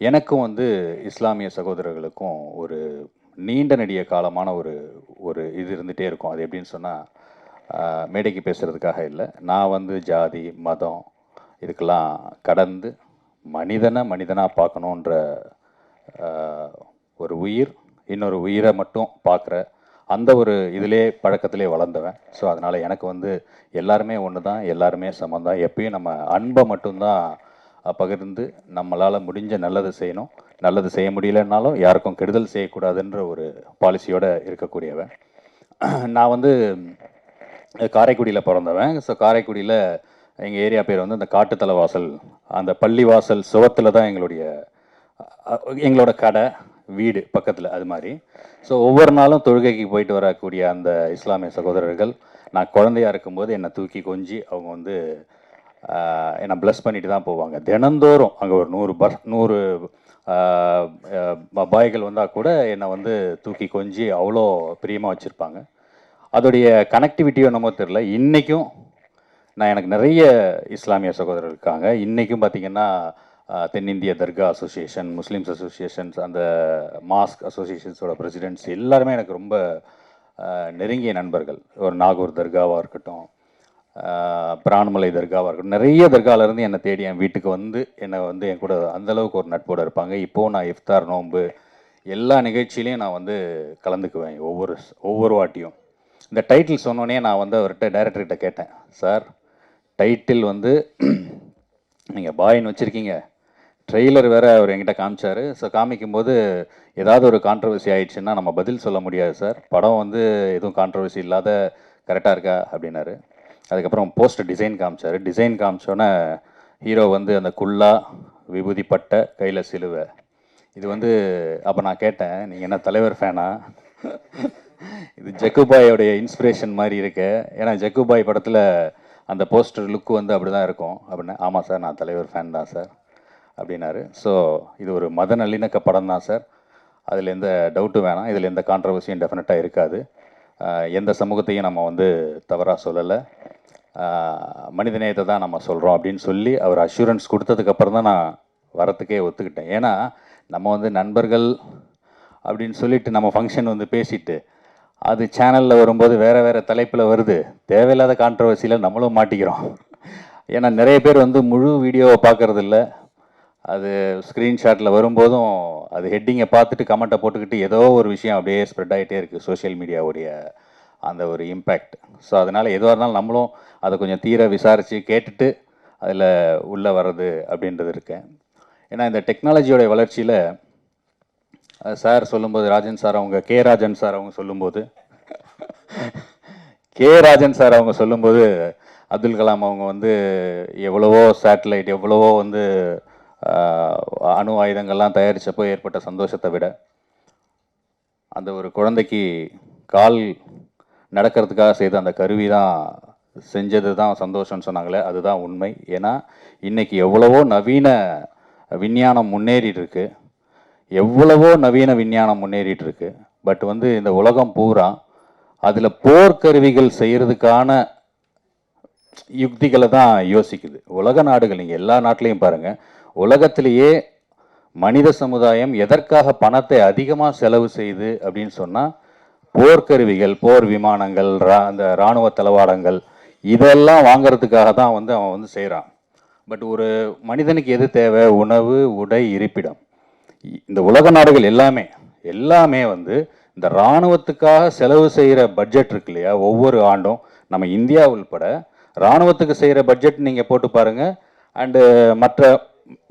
எனக்கும் வந்து இஸ்லாமிய சகோதரர்களுக்கும் ஒரு நீண்ட நெடிய காலமான ஒரு ஒரு இது இருந்துகிட்டே இருக்கும். அது எப்படின்னு சொன்னால், மேடைக்கு பேசுகிறதுக்காக இல்லை, நான் வந்து ஜாதி மதம் இதுக்கெல்லாம் கடந்து மனிதனை மனிதனாக பார்க்கணுன்ற ஒரு உயிர் இன்னொரு உயிரை மட்டும் பார்க்குற அந்த ஒரு இதிலே பழக்கத்திலே வளர்ந்தவன். ஸோ அதனால் எனக்கு வந்து எல்லாருமே ஒன்று தான், எல்லாருமே சமம் தான். எப்பயும் நம்ம அன்பை மட்டும்தான் பகிர்ந்து நம்மளால் முடிஞ்ச நல்லது செய்யணும், நல்லது செய்ய முடியலன்னாலும் யாருக்கும் கெடுதல் செய்யக்கூடாதுன்ற ஒரு பாலிசியோடு இருக்கக்கூடியவன். நான் வந்து காரைக்குடியில் பிறந்தவன். ஸோ காரைக்குடியில் எங்கள் ஏரியா பேர் வந்து அந்த காட்டுத்தலைவாசல், அந்த பள்ளிவாசல் சுவத்தில் தான் எங்களோட கடை வீடு பக்கத்தில், அது மாதிரி. ஸோ ஒவ்வொரு நாளும் தொழுகைக்கு போயிட்டு வரக்கூடிய அந்த இஸ்லாமிய சகோதரர்கள் நான் குழந்தையாக இருக்கும்போது என்னை தூக்கி கொஞ்சி அவங்க வந்து என்னை ப்ளஸ் பண்ணிட்டு தான் போவாங்க. தினந்தோறும் அங்கே ஒரு 100 பாய்கள் வந்தால் கூட என்னை வந்து தூக்கி கொஞ்சி அவ்வளோ பிரியமாக வச்சுருப்பாங்க. அதோடைய கனெக்டிவிட்டியோ என்னமோ தெரில, இன்றைக்கும் எனக்கு நிறைய இஸ்லாமிய சகோதரர்கள் இருக்காங்க. இன்றைக்கும் பார்த்திங்கன்னா தென்னிந்திய தர்கா அசோசியேஷன், முஸ்லீம்ஸ் அசோசியேஷன்ஸ், அந்த மாஸ்க் அசோசியேஷன்ஸோட பிரசிடென்ட்ஸ் எல்லாருமே எனக்கு ரொம்ப நெருங்கிய நண்பர்கள். ஒரு நாகூர் தர்காவாக இருக்கட்டும், பிரான்மலை தர்காவாக இருக்கட்டும், நிறைய தர்காவிலேருந்து என்னை தேடி என் வீட்டுக்கு வந்து என்னை வந்து என் கூட அந்தளவுக்கு ஒரு நட்போடு இருப்பாங்க. இப்போது நான் இஃப்தார் நோன்பு எல்லா நிகழ்ச்சியிலையும் நான் வந்து கலந்துக்குவேன். ஒவ்வொரு வாட்டியும் இந்த டைட்டில் சொன்னோன்னே நான் வந்து அவர்கிட்ட டைரக்டர்கிட்ட கேட்டேன், சார் டைட்டில் வந்து நீங்கள் பாயின்னு வச்சுருக்கீங்க, ட்ரெய்லர் வேறு அவர் என்கிட்ட காமிச்சார். ஸோ காமிக்கும்போது ஏதாவது ஒரு கான்ட்ரவர்சி ஆயிடுச்சுன்னா நம்ம பதில் சொல்ல முடியாது சார், படம் வந்து எதுவும் கான்ட்ரவர்சி இல்லாத கரெக்டாக இருக்கா அப்படின்னாரு. அதுக்கப்புறம் போஸ்டர் டிசைன் காமிச்சார். டிசைன் காமிச்சோன்னே ஹீரோ வந்து அந்த குல்லா விபூதி பட்டை கையில் சிலுவை, இது வந்து அப்போ நான் கேட்டேன், நீங்கள் என்ன தலைவர் ஃபேனா? இது ஜக்குபாயோடைய இன்ஸ்பிரேஷன் மாதிரி இருக்கு, ஏன்னா ஜக்குபாய் படத்தில் அந்த போஸ்டர் லுக்கு வந்து அப்படி தான் இருக்கும் அப்படின்னா. ஆமாம் சார், நான் தலைவர் ஃபேன் தான் சார் அப்படின்னாரு. ஸோ இது ஒரு மத நல்லிணக்க படம் தான் சார், அதில் எந்த டவுட்டும் வேணாம், இதில் எந்த கான்ட்ரவர்சியும் டெஃபினட்டாக இருக்காது, எந்த சமூகத்தையும் நம்ம வந்து தவறாக சொல்லலை, மனிதநேயத்தை தான் நம்ம சொல்கிறோம் அப்படின்னு சொல்லி அவர் அஷூரன்ஸ் கொடுத்ததுக்கப்புறம் தான் நான் வரத்துக்கே ஒத்துக்கிட்டேன். ஏன்னா நம்ம வந்து நண்பர்கள் அப்படின்னு சொல்லிட்டு நம்ம ஃபங்க்ஷன் வந்து பேசிட்டு அது சேனலில் வரும்போது வேறு தலைப்பில் வருது, தேவையில்லாத கான்ட்ரவர்சியில் நம்மளும் மாட்டிக்கிறோம். ஏன்னா நிறைய பேர் வந்து முழு வீடியோவை பார்க்குறது இல்லை, அது ஸ்க்ரீன்ஷாட்டில் வரும்போதும் அது ஹெட்டிங்கை பார்த்துட்டு கமெண்ட்டை போட்டுக்கிட்டு ஏதோ ஒரு விஷயம் அப்படியே ஸ்ப்ரெட் ஆகிட்டே இருக்குது, சோஷியல் மீடியாவுடைய அந்த ஒரு இம்பேக்ட். ஸோ அதனால் எதுவாக இருந்தாலும் நம்மளும் அதை கொஞ்சம் தீர விசாரித்து கேட்டுட்டு அதில் உள்ளே வர்றது அப்படின்றது இருக்கேன். ஏன்னா இந்த டெக்னாலஜியோடைய வளர்ச்சியில் சார் சொல்லும்போது, ராஜன் சார் அவங்க ராஜன் சார் அவங்க சொல்லும்போது ராஜன் சார் அவங்க சொல்லும்போது அப்துல் கலாம் அவங்க வந்து எவ்வளவோ சேட்டலைட், எவ்வளவோ வந்து அணு ஆயுதங்கள்லாம் தயாரித்தப்போ ஏற்பட்ட சந்தோஷத்தை விட அந்த ஒரு குழந்தைக்கு கால் நடக்கிறதுக்காக செய்த அந்த கருவி தான் செஞ்சது தான் சந்தோஷம்னு சொன்னாங்களே, அதுதான் உண்மை. ஏன்னா இன்றைக்கி எவ்வளவோ நவீன விஞ்ஞானம் முன்னேறிட்டு இருக்கு, எவ்வளவோ நவீன விஞ்ஞானம் முன்னேறிட்டு இருக்கு, பட் வந்து இந்த உலகம் பூரா அதில் போர்க்கருவிகள் செய்கிறதுக்கான யுக்திகளை தான் யோசிக்குது. உலக நாடுகள், நீங்கள் எல்லா நாட்டிலையும் பாருங்கள், உலகத்திலேயே மனித சமுதாயம் எதற்காக பணத்தை அதிகமாக செலவு செய்யுது அப்படின்னு சொன்னால் போர்க்கருவிகள், போர் விமானங்கள், அந்த இராணுவ தளவாடங்கள் இதெல்லாம் வாங்கிறதுக்காக தான் வந்து அவன் வந்து செய்கிறான். பட் ஒரு மனிதனுக்கு எது தேவை? உணவு, உடை, இருப்பிடம். இந்த உலக நாடுகள் எல்லாமே வந்து இந்த இராணுவத்துக்காக செலவு செய்கிற பட்ஜெட் இருக்கு இல்லையா, ஒவ்வொரு ஆண்டும் நம்ம இந்தியா உள்பட இராணுவத்துக்கு செய்கிற பட்ஜெட் நீங்கள் போட்டு பாருங்கள். அண்டு மற்ற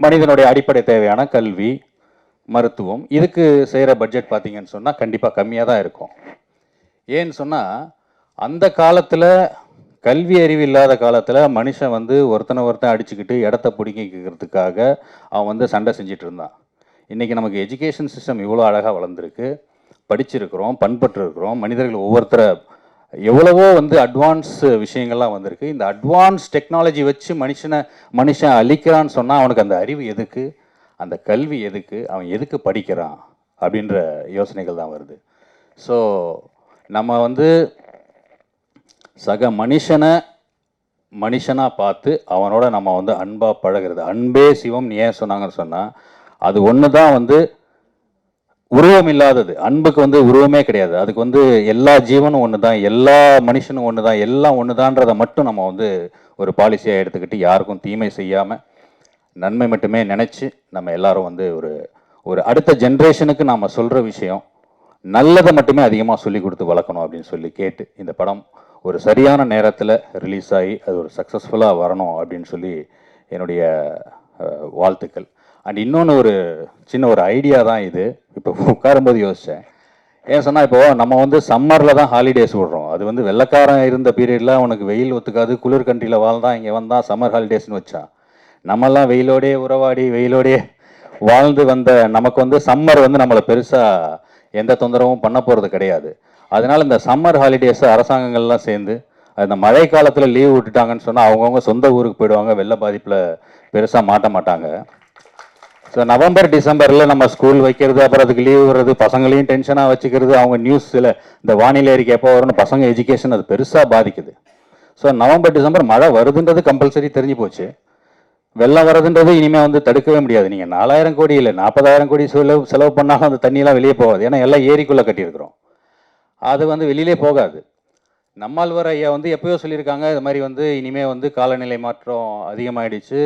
மனிதனுடைய அடிப்படை தேவையான கல்வி, மருத்துவம், இதுக்கு செய்கிற பட்ஜெட் பார்த்தீங்கன்னு சொன்னால் கண்டிப்பாக கம்மியாக தான் இருக்கும். ஏன்னு சொன்னால் அந்த காலத்தில் கல்வி அறிவு இல்லாத காலத்தில் மனுஷன் வந்து ஒருத்தன் அடிச்சுக்கிட்டு இடத்த பிடிக்கிறதுக்காக அவன் வந்து சண்டை செஞ்சிட்டு இருந்தான். இன்றைக்கி நமக்கு எஜுகேஷன் சிஸ்டம் இவ்வளோ அழகாக வளர்ந்துருக்கு, படிச்சிருக்கிறோம், பண்பட்டு இருக்கிறோம், மனிதர்கள் ஒவ்வொருத்தரை எவ்வளவோ வந்து அட்வான்ஸ் விஷயங்கள்லாம் வந்திருக்கு. இந்த அட்வான்ஸ் டெக்னாலஜி வச்சு மனுஷன் அழிக்கிறான்னு சொன்னால் அவனுக்கு அந்த அறிவு எதுக்கு, அந்த கல்வி எதுக்கு, அவன் எதுக்கு படிக்கிறான் அப்படின்ற யோசனைகள் தான் வருது. ஸோ நம்ம வந்து சக மனுஷனாக பார்த்து அவனோட நம்ம வந்து அன்பாக பழகிறது, அன்பே சிவம் ஏன் சொன்னாங்கன்னு சொன்னால் அது ஒன்று தான் வந்து உருவம் இல்லாதது. அன்புக்கு வந்து உருவமே கிடையாது. அதுக்கு வந்து எல்லா ஜீவனும் ஒன்று தான், எல்லா மனுஷனும் ஒன்று தான், எல்லாம் ஒன்று தான்றதை மட்டும் நம்ம வந்து ஒரு பாலிசியாக எடுத்துக்கிட்டு யாருக்கும் தீமை செய்யாமல் நன்மை மட்டுமே நினச்சி நம்ம எல்லாரும் வந்து ஒரு ஒரு அடுத்த ஜென்ரேஷனுக்கு நாம் சொல்கிற விஷயம் நல்லதை மட்டுமே அதிகமாக சொல்லி கொடுத்து வளர்க்கணும் அப்படின்னு சொல்லி கேட்டு இந்த படம் ஒரு சரியான நேரத்தில் ரிலீஸ் ஆகி அது ஒரு சக்ஸஸ்ஃபுல்லாக வரணும் அப்படின்னு சொல்லி என்னுடைய வாழ்த்துக்கள். அண்ட் இன்னொன்று ஒரு சின்ன ஒரு ஐடியா தான் இது. இப்போ உட்காரும்போது யோசித்தேன். ஏன் சொன்னால் இப்போது நம்ம வந்து சம்மரில் தான் ஹாலிடேஸ் விடுறோம். அது வந்து வெள்ளைக்காரன் இருந்த பீரியடில் அவனுக்கு வெயில் ஒத்துக்காது, குளிர் கண்ட்ரியில் வாழ்ந்தான், இங்கே வந்தான் சம்மர் ஹாலிடேஸ்னு வச்சா. நம்மெல்லாம் வெயிலோடையே உறவாடி வெயிலோடையே வாழ்ந்து வந்த நமக்கு வந்து சம்மர் வந்து நம்மளை பெருசாக எந்த தொந்தரவும் பண்ண போகிறது கிடையாது. அதனால் இந்த சம்மர் ஹாலிடேஸை அரசாங்கங்கள்லாம் சேர்ந்து அந்த மழை காலத்தில் லீவ் விட்டுட்டாங்கன்னு சொன்னால் அவங்கவுங்க சொந்த ஊருக்கு போயிடுவாங்க, வெள்ள பாதிப்பில் பெருசாக மாட்ட மாட்டாங்க. ஸோ நவம்பர் டிசம்பரில் நம்ம ஸ்கூல் வைக்கிறது, அப்புறம் அதுக்கு லீவ் வர்றது, பசங்களையும் டென்ஷனாக வச்சுக்கிறது, அவங்க நியூஸில் இந்த வானிலை அறிக்கை எப்போ வரும்னு பசங்க எஜுகேஷன் அது பெருசாக பாதிக்குது. ஸோ நவம்பர் டிசம்பர் மழை வருதுன்றது கம்பல்சரி தெரிஞ்சு போச்சு. வெள்ளம் வரதுன்றது இனிமேல் வந்து தடுக்கவே முடியாது. நீங்கள் 4000 கோடி இல்லை 40,000 கோடி செலவு பண்ணாலும் அந்த தண்ணியெல்லாம் வெளியே போகாது. ஏன்னா எல்லாம் ஏரிக்குள்ளே கட்டியிருக்கிறோம். அது வந்து வெளியிலே போகாது. நம்மாழ்வார் ஐயா வந்து எப்போயோ சொல்லியிருக்காங்க, இது மாதிரி வந்து இனிமேல் வந்து காலநிலை மாற்றம் அதிகமாகிடுச்சு,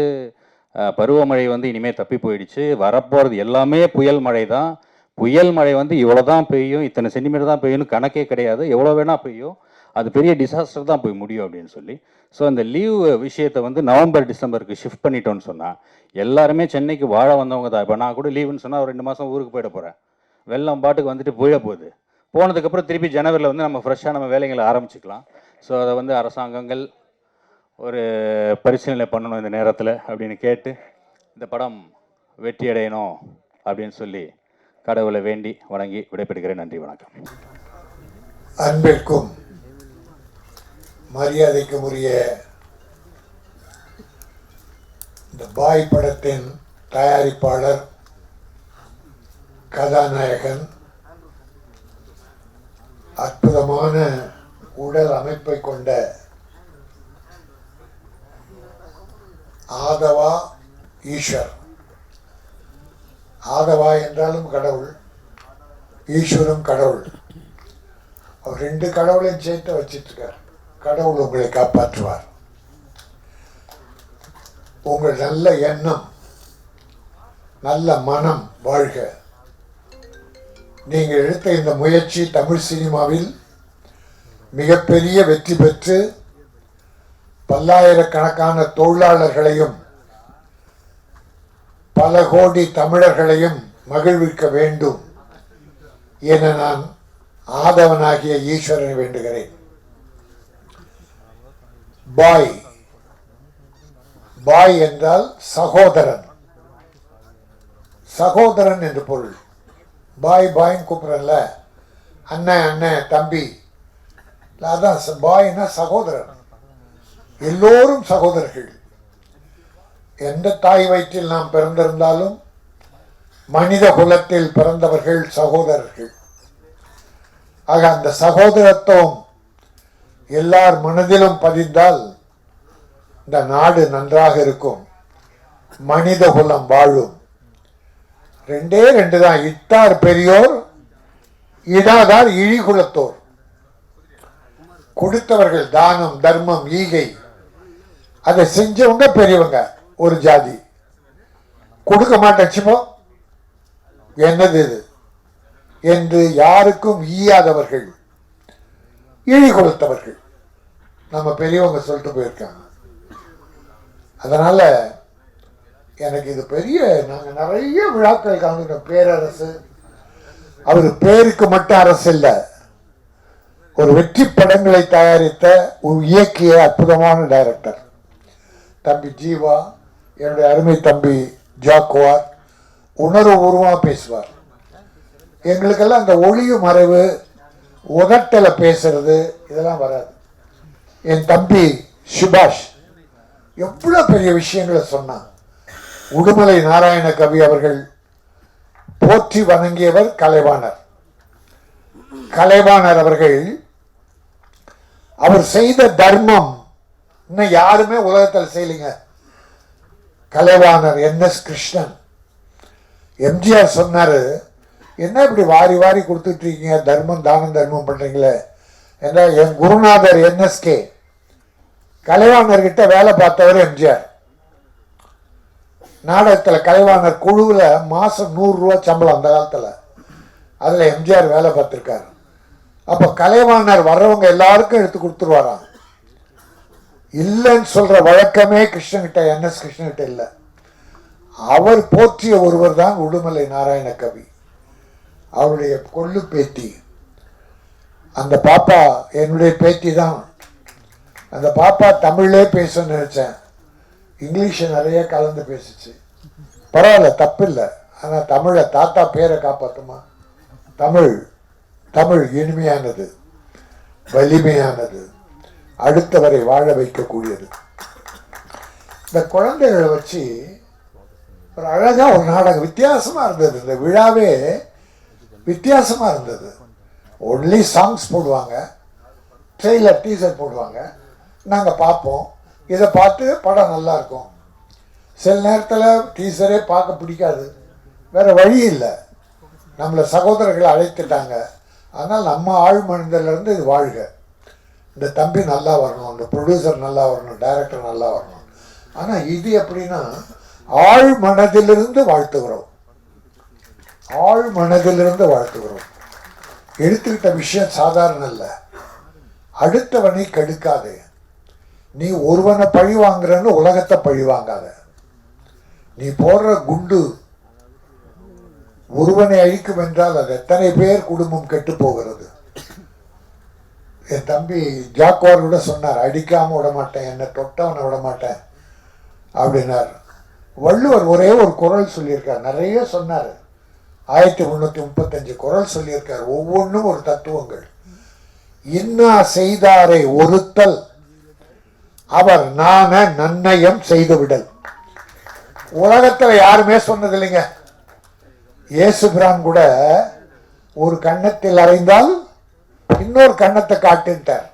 பருவமழை வந்து இனிமேல் தப்பி போயிடுச்சு, வரப்போகிறது எல்லாமே புயல் மழை தான். புயல் மழை வந்து இவ்வளோ தான் பெய்யும், இத்தனை சென்டிமீட்டர் தான் பெய்யும்னு கணக்கே கிடையாது, எவ்வளோ வேணால் பெய்யும், அது பெரிய டிசாஸ்டர் தான் போய் முடியும் அப்படின்னு சொல்லி. ஸோ அந்த லீவ் விஷயத்தை வந்து நவம்பர் டிசம்பருக்கு ஷிஃப்ட் பண்ணிட்டோன்னு சொன்னால் எல்லாருமே சென்னைக்கு வாழ வந்தவங்க தான். இப்போ நான் கூட லீவுன்னு சொன்னால் ஒரு 2 மாதம் ஊருக்கு போயிட போகிறேன். வெள்ளம் பாட்டுக்கு வந்துட்டு போயிட போகுது. போனதுக்கப்புறம் திருப்பி ஜனவரியில் வந்து நம்ம ஃப்ரெஷ்ஷாக நம்ம வேலைகளை ஆரம்பிச்சுக்கலாம். ஸோ அதை வந்து அரசாங்கங்கள் ஒரு பரிசீலனை பண்ணணும் இந்த நேரத்தில் அப்படின்னு கேட்டு இந்த படம் வெற்றி அடையணும் அப்படின்னு சொல்லி கடவுளை வேண்டி வணங்கி விடைபெறுகிறேன். நன்றி, வணக்கம். அன்பிற்கும் மரியாதைக்கும் உரிய இந்த பாய் படத்தின் தயாரிப்பாளர், கதாநாயகன், அற்புதமான உடல் அமைப்பை கொண்ட ஆதவா ஈஸ்வர். ஆதவா என்றாலும் கடவுள், ஈஸ்வரும் கடவுள். அவர் 2 கடவுளையும் சேர்த்து வச்சிட்டு இருக்கார். கடவுள் உங்களை காப்பாற்றுவார். உங்கள் நல்ல எண்ணம், நல்ல மனம் வாழ்க. நீங்கள் எடுத்த இந்த முயற்சி தமிழ் சினிமாவில் மிகப்பெரிய வெற்றி பெற்று பல்லாயிரக்கணக்கான தொழிலாளர்களையும் பல கோடி தமிழர்களையும் மகிழ்விக்க வேண்டும் என நான் ஆதவனாகிய ஈஸ்வரனை வேண்டுகிறேன். பாய், பாய் என்றால் சகோதரன், சகோதரன் என்று பொருள். பாய் பாய்ன்னு கூப்பிடல, அண்ணன் அண்ணன் தம்பி, அதான் பாய்னா சகோதரன். எல்லோரும் சகோதரர்கள். எந்த தாய் வயிற்றில் நாம் பிறந்திருந்தாலும் மனித குலத்தில் பிறந்தவர்கள் சகோதரர்கள். ஆக அந்த சகோதரத்துவம் எல்லார் மனதிலும் பதிந்தால் இந்த நாடு நன்றாக இருக்கும், மனித குலம் வாழும். 2 தான், இட்டார் பெரியோர், இடாதார் இழிகுலத்தோர். கொடுத்தவர்கள் தானம் தர்மம் ஈகை அதை செஞ்சவங்க பெரியவங்க ஒரு ஜாதி. கொடுக்க மாட்டேச்சுப்போ என்னது இது என்று யாருக்கும் ஈயாதவர்கள் இழி கொடுத்தவர்கள் நம்ம பெரியவங்க சொல்லிட்டு போயிருக்காங்க. அதனால எனக்கு இது பெரிய, நாங்கள் நிறைய விழாக்கள் காண்கிறோம். பேரரசு, அவர் பேருக்கு மட்டும் அரசு இல்லை, ஒரு வெற்றி படங்களை தயாரித்த இயக்கிய அற்புதமான டைரக்டர் தம்பி ஜீவா, என்னுடைய அருமை தம்பி ஜாக்குவார் உணர்வுபூர்வமாக பேசுவார். எங்களுக்கெல்லாம் அந்த ஒளிவு மறைவு, உதட்டலை பேசுறது இதெல்லாம் வராது. என் தம்பி சுபாஷ் எவ்வளோ பெரிய விஷயங்களை சொன்னான். உடுமலை நாராயண கவி அவர்கள் போற்றி வணங்கியவர் கலைவாணர். கலைவாணர் அவர்கள் அவர் செய்த தர்மம் இன்னும் யாருமே உலகத்தில் செய்யலைங்க. கலைவாணர் NS கிருஷ்ணன் எம்ஜிஆர் சொன்னார், என்ன இப்படி வாரி வாரி கொடுத்துட்டு இருக்கீங்க, தர்மம் தானம் தர்மம் பண்ணுறீங்களே ஏன்னா என் குருநாதர் என்எஸ்கே கலைவாணர்கிட்ட வேலை பார்த்தவர் எம்ஜிஆர். நாடகத்தில் கலைவாணர் குழுவில் மாதம் 100 ரூபா சம்பளம் அந்த காலத்தில். அதில் எம்ஜிஆர் வேலை பார்த்துருக்காரு. அப்போ கலைவாணர் வர்றவங்க எல்லாருக்கும் எடுத்து கொடுத்துருவாராம். இல்லைன்னு சொல்கிற வழக்கமே கிருஷ்ணகிட்ட, என்எஸ் கிருஷ்ணகிட்ட இல்லை. அவர் போற்றிய ஒருவர் தான் உடுமலை நாராயண கவி. அவருடைய கொள்ளு பேத்தி அந்த பாப்பா என்னுடைய பேத்தி தான். அந்த பாப்பா தமிழ்லே பேசணும்னு நினச்சேன், இங்கிலீஷை நிறைய கலந்து பேசிச்சு. பரவாயில்ல, தப்பு இல்லை. ஆனால் தமிழை, தாத்தா பேரை காப்பாற்றுமா? தமிழ் தமிழ் இனிமையானது, வலிமையானது, அடுத்தவரை வாழ வைக்கக்கூடியது. இந்த குழந்தைகளை வச்சு ஒரு அழகாக ஒரு நாடகம் வித்தியாசமாக இருந்தது. இந்த விழாவே வித்தியாசமாக இருந்தது. ஒன்லி சாங்ஸ் போடுவாங்க, ட்ரெய்லர் டீசர் போடுவாங்க, நாங்கள் பார்ப்போம். இதை பார்த்து படம் நல்லா இருக்கும். சில நேரத்தில் டீசரே பார்க்க பிடிக்காது, வேறு வழி இல்லை. நம்மளை சகோதரர்களை அழைத்துட்டாங்க, ஆனால் நம்ம ஆழ் மனதிலிருந்து இது வாழ்க. இந்த தம்பி நல்லா வரணும், இந்த ப்ரொடியூசர் நல்லா வரணும், டைரக்டர் நல்லா வரணும். ஆனால் இது எப்படின்னா ஆழ் மனதிலிருந்து வாழ்த்துகிறோம், ஆழ் மனதிலிருந்து வாழ்த்துகிறோம். எடுத்துக்கிட்ட விஷயம் சாதாரண இல்லை. அடுத்தவனை கெடுக்காதே. நீ ஒருவனை பழி வாங்குறன்னு உலகத்தை பழி வாங்காத. நீ போடுற குண்டு ஒருவனை அழிக்கும் என்றால் அது எத்தனை பேர் குடும்பம் கெட்டு போகிறது. என் தம்பி ஜாக்குவார் கூட சொன்னார், அடிக்காம விட மாட்டேன், என்னை தொட்டவனை விட மாட்டேன் அப்படின்னார். வள்ளுவர் ஒரே ஒரு குறள் சொல்லியிருக்கார், நிறைய சொன்னார். 1335 குறள் சொல்லியிருக்கார். ஒவ்வொன்றும் ஒரு தத்துவங்கள். இன்னா செய்தாரை ஒருத்தல், அவர் நான நன்னயம் செய்து விடல். உலகத்துல யாருமே சொன்னது இல்லைங்க. இயேசுபிரான் கூட ஒரு கன்னத்தில் அறைந்தால் இன்னொரு கன்னத்தை காட்டுன்ட்டார்.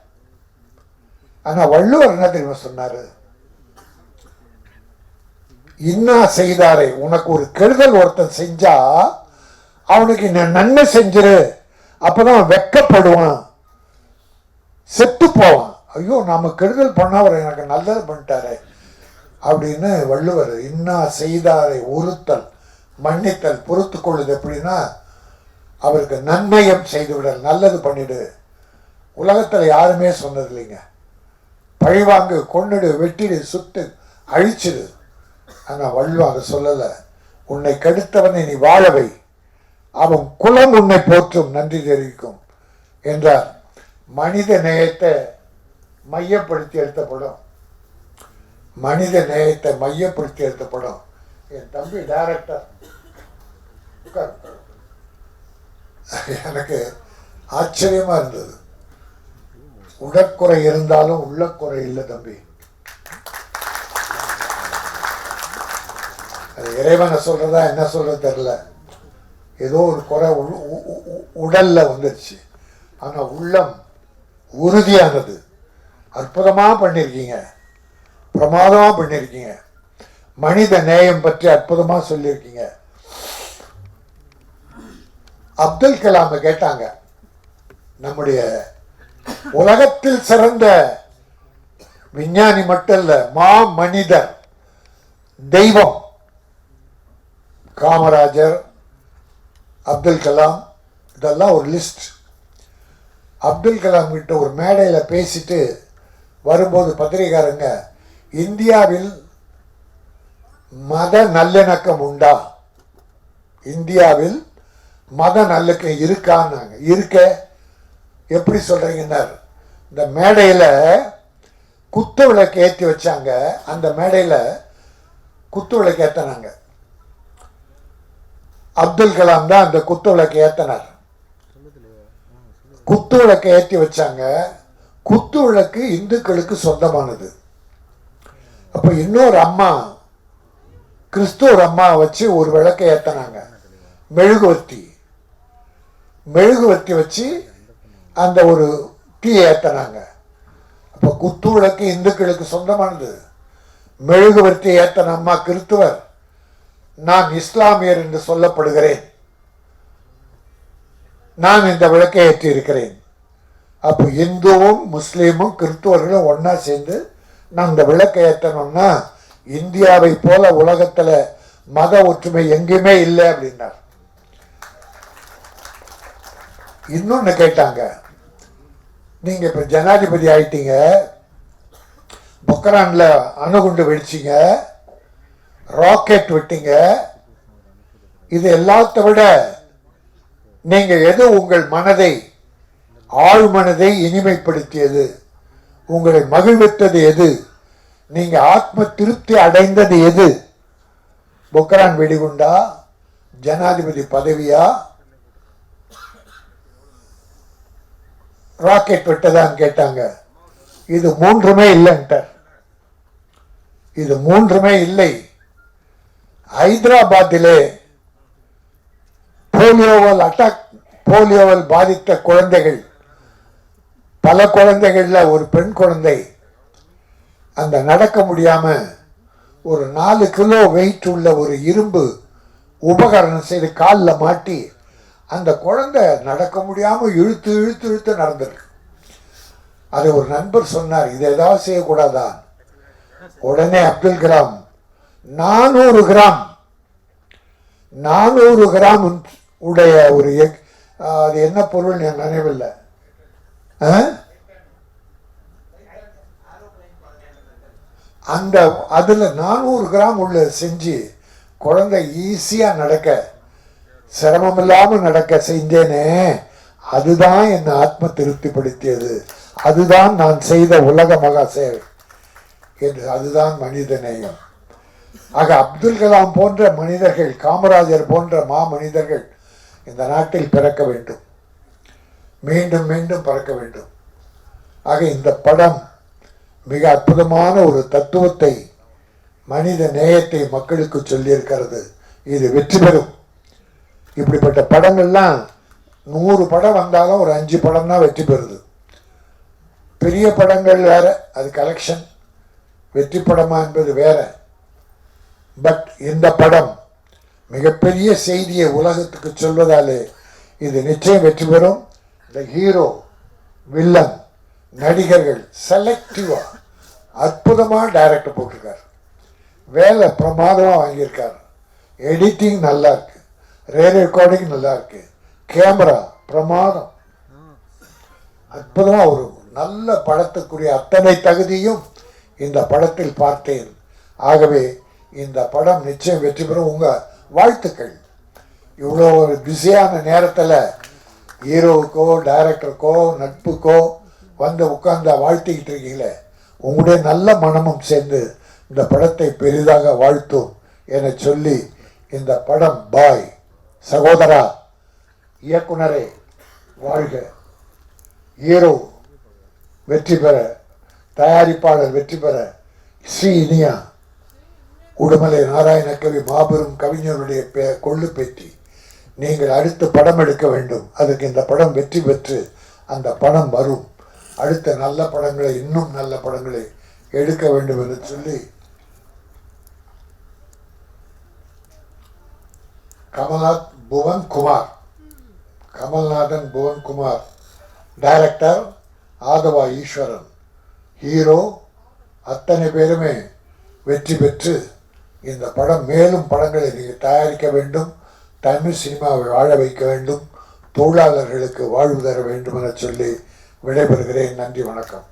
ஆனா வள்ளுவர் என்ன தெரியுமா சொன்னாரு? இன்னா செய்தாரை, உனக்கு ஒரு கெடுதல் ஒருத்தன் செஞ்சா அவனுக்கு நன்மை செஞ்சிரு, அப்பதான் வெக்கப்படுவான், செத்து போவான். ஐயோ நாம கெடுதல் பண்ண அவர் எனக்கு நல்லது பண்ணிட்டாரு அப்படின்னு வள்ளுவர். இன்னா செய்தாரை ஒருத்தல், மன்னித்தல், பொறுத்து கொள்ளுது. எப்படின்னா அவருக்கு நன்மையம் செய்துவிடல், நல்லது பண்ணிடு. உலகத்தில் யாருமே சொன்னது இல்லைங்க. பழிவாங்கு, கொன்னுடு, வெட்டிடு, சுட்டு, அழிச்சிடு. ஆனால் வள்ளுவர் அதை சொல்லலை. உன்னை கெடுத்தவனை நீ வாழவை, அவன் குலம் உன்னை போற்றும், நன்றி தெரிவிக்கும் என்றார். மனித நேயத்தை மையப்படுத்தி எடுத்த படம், மனித நேயத்தை மையப்படுத்தி எடுத்த படம். என் தம்பி டைரக்டர் எனக்கு ஆச்சரியமா இருந்தது. உடற்குறை இருந்தாலும் உள்ளக்குறை இல்லை தம்பி. அது இறைவனை சொல்றதா என்ன சொல்றது தெரியல. ஏதோ ஒரு குறை உடல்ல வந்துருச்சு, ஆனா உள்ளம் உறுதியானது. அற்புதமா பண்ணிருக்கீங்க, பிரமாதமா பண்ணிருக்கீங்க. மனித நேயம் பற்றி அற்புதமா சொல்லியிருக்கீங்க. அப்துல் கலாம் கேட்டாங்க, நம்முடைய உலகத்தில் சிறந்த விஞ்ஞானி மட்டும் இல்ல, மா மனிதர், தெய்வம் காமராஜர், அப்துல் கலாம், இதெல்லாம் ஒரு லிஸ்ட். அப்துல் கலாம் கிட்ட ஒரு மேடையில் பேசிட்டு வரும்போது பத்திரிகாரங்க, இந்தியாவில் மத நல்லிணக்கம் உண்டா, இந்தியாவில் மத நல்லிணக்கம் இருக்கான்னாங்க. இருக்க, எப்படி சொல்றீங்கன்னார். இந்த மேடையில் குத்து விளக்கு ஏற்றி வச்சாங்க, அந்த மேடையில் குத்து விளக்கு ஏற்றினாங்க. அப்துல் கலாம் தான் அந்த குத்து விளக்கு ஏற்றினார். குத்து விளக்கை ஏற்றி வச்சாங்க. குத்து விளக்கு இந்துக்களுக்கு சொந்தமானது. அப்ப இன்னொரு அம்மா, கிறிஸ்துவர் அம்மா வச்சு ஒரு விளக்கை ஏற்றினாங்க, மெழுகுவர்த்தி. மெழுகுவர்த்தி வச்சு அந்த ஒரு தீ ஏற்றினாங்க. அப்ப குத்து விளக்கு இந்துக்களுக்கு சொந்தமானது. மெழுகுவர்த்தி ஏத்தன அம்மா கிறிஸ்துவர், நான் இஸ்லாமியர் என்று சொல்லப்படுகிறேன், நான் இந்த விளக்கை ஏற்றி இருக்கிறேன். அப்போ இந்துவும் முஸ்லீமும் கிறிஸ்துவர்களும் ஒன்னா சேர்ந்து நான் இந்த விளக்கை ஏற்றணும்னா இந்தியாவை போல உலகத்துல மத ஒற்றுமை எங்கேயுமே இல்லை அப்படின்னார். இன்னொன்னு கேட்டாங்க, நீங்க இப்ப ஜனாதிபதி ஆயிட்டீங்க, பொக்ரான்ல அணுகுண்டு வெடிச்சிங்க, ராக்கெட் விட்டீங்க, இது எல்லாத்த விட நீங்க எது உங்கள் மனதை ஆழ் மனதை இனிமைப்படுத்தியது, உங்களை மகிழ்வித்தது எது, நீங்க ஆத்ம திருப்தி அடைந்தது எது? பொக்ரான் வெடிகுண்டா, ஜனாதிபதி பதவியா, ராக்கெட் விட்டதான்னு கேட்டாங்க. இது மூன்றுமே இல்லைன்ட்டார். இது மூன்றுமே இல்லை. ஹைதராபாத்திலே போலியோவால் பாதித்த குழந்தைகள், பல குழந்தைகள்ல ஒரு பெண் குழந்தை அந்த நடக்க முடியாம ஒரு 4 கிலோ வெயிட் உள்ள ஒரு இரும்பு உபகரணம் செய்து காலில் மாட்டி அந்த குழந்தை நடக்க முடியாம இழுத்து இழுத்து இழுத்து நடந்திருக்கு. அதை ஒரு நண்பர் சொன்னார், இது ஏதாவது செய்யக்கூடாதா? உடனே அப்துல் கலாம் 400 கிராம் உடைய ஒரு அது என்ன பொருள் என் நினைவில்லை, அந்த அதுல 400 கிராம் உள்ள செஞ்சு குழந்தை ஈஸியா நடக்க, சிரமம் இல்லாம நடக்க செஞ்சேனே, அதுதான் என்னை ஆத்ம திருப்திப்படுத்தியது, அதுதான் நான் செய்த உலக மகா சேவை என்று. அதுதான் மனித நேயம். ஆக அப்துல் கலாம் போன்ற மனிதர்கள், காமராஜர் போன்ற மனிதர்கள் இந்த நாட்டில் பிறக்க வேண்டும், மீண்டும் மீண்டும் பிறக்க வேண்டும். ஆக இந்த படம் மிக அற்புதமான ஒரு தத்துவத்தை, மனித நேயத்தை மக்களுக்கு சொல்லியிருக்கிறது. இது வெற்றி பெறும். இப்படிப்பட்ட படங்கள்லாம் 100 படம் வந்தாலும் ஒரு 5 படம் தான் வெற்றி பெறுது. பெரிய படங்கள் வேற, அது கலெக்ஷன். வெற்றி படமா என்பது வேற. பட் இந்த படம் மிகப்பெரிய செய்தியை உலகத்துக்கு சொல்வதாலே இது நிச்சயம் வெற்றி பெறும். இந்த ஹீரோ, வில்லன், நடிகர்கள் செலக்டிவா அற்புதமா டைரக்டர் போட்டிருக்காரு. வேலை பிரமாதமா வாங்கியிருக்காரு. எடிட்டிங் நல்லா இருக்கு, ரெக்கார்டிங் நல்லா இருக்கு, கேமரா பிரமாதம், அற்புதமா ஒரு நல்ல படத்துக்குரிய அத்தனை தகுதியும் இந்த படத்தில் பார்த்தேன். ஆகவே இந்த படம் நிச்சயம் வெற்றி பெறும். உங்க வாழ்த்துக்கள். இவ்வளோ ஒரு பிஸியான நேரத்தில் ஹீரோவுக்கோ டைரக்டருக்கோ நட்புக்கோ வந்து உட்கார்ந்து வாழ்த்திக்கிட்டு இருக்கீங்களே, உங்களுடைய நல்ல மனமும் சேர்ந்து இந்த படத்தை பெரிதாக வாழ்த்தும் என சொல்லி இந்த படம் பாய் சகோதரா, இயக்குனரே வாழ்க, ஹீரோ வெற்றி பெற, தயாரிப்பாளர் வெற்றி பெற, ஸ்ரீ இனியா உடுமலை நாராயணகவி மாபெரும் கவிஞருடைய கொள்ளு பேட்டி, நீங்கள் அடுத்து படம் எடுக்க வேண்டும். அதுக்கு இந்த படம் வெற்றி பெற்று அந்த படம் வரும். அடுத்த நல்ல படங்களை, இன்னும் நல்ல படங்களை எடுக்க வேண்டும் என்று சொல்லி கமல்நாதன் புவன்குமார், டைரக்டர் ஆதவா ஈஸ்வரன், ஹீரோ, அத்தனை பேருமே வெற்றி பெற்று இந்த படம் மேலும் படங்களை நீங்கள் தயாரிக்க வேண்டும். தமிழ் சினிமாவை வாழ வைக்க வேண்டும். தொழிலாளர்களுக்கு வாழ்வு தர வேண்டும் என சொல்லி விடைபெறுகிறேன். நன்றி, வணக்கம்.